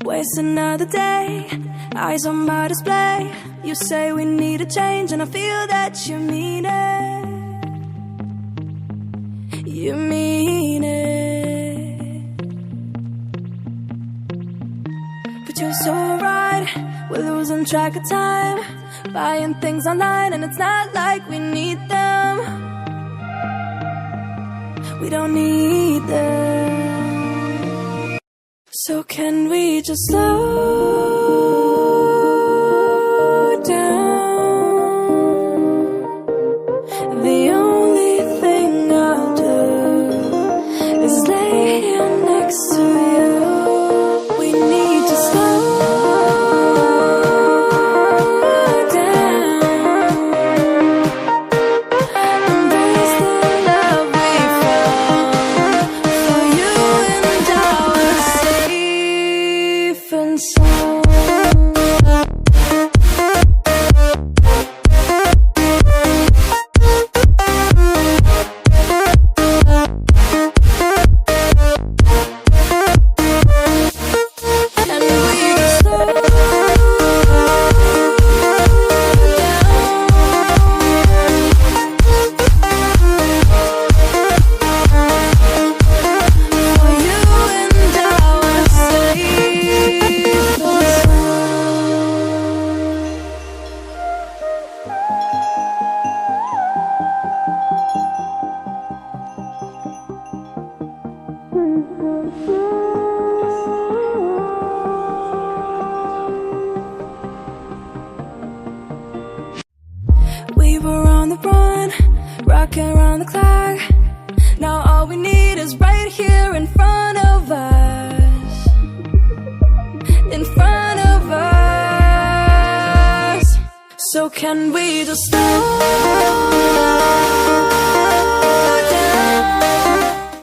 Waste another day, eyes on my display. You say we need a change, and I feel that you mean it. You mean it. But you're so right, we're losing track of time, buying things online, and it's not like we need them. We don't need them. So can we just slow down? The only thing I'll do is lay here next to you. We need to slow down. Embrace the love we found for you and our safe and sound. We were on the run, rocking around the clock. Now all we need is right here in front of us. In front of us. So can we just slow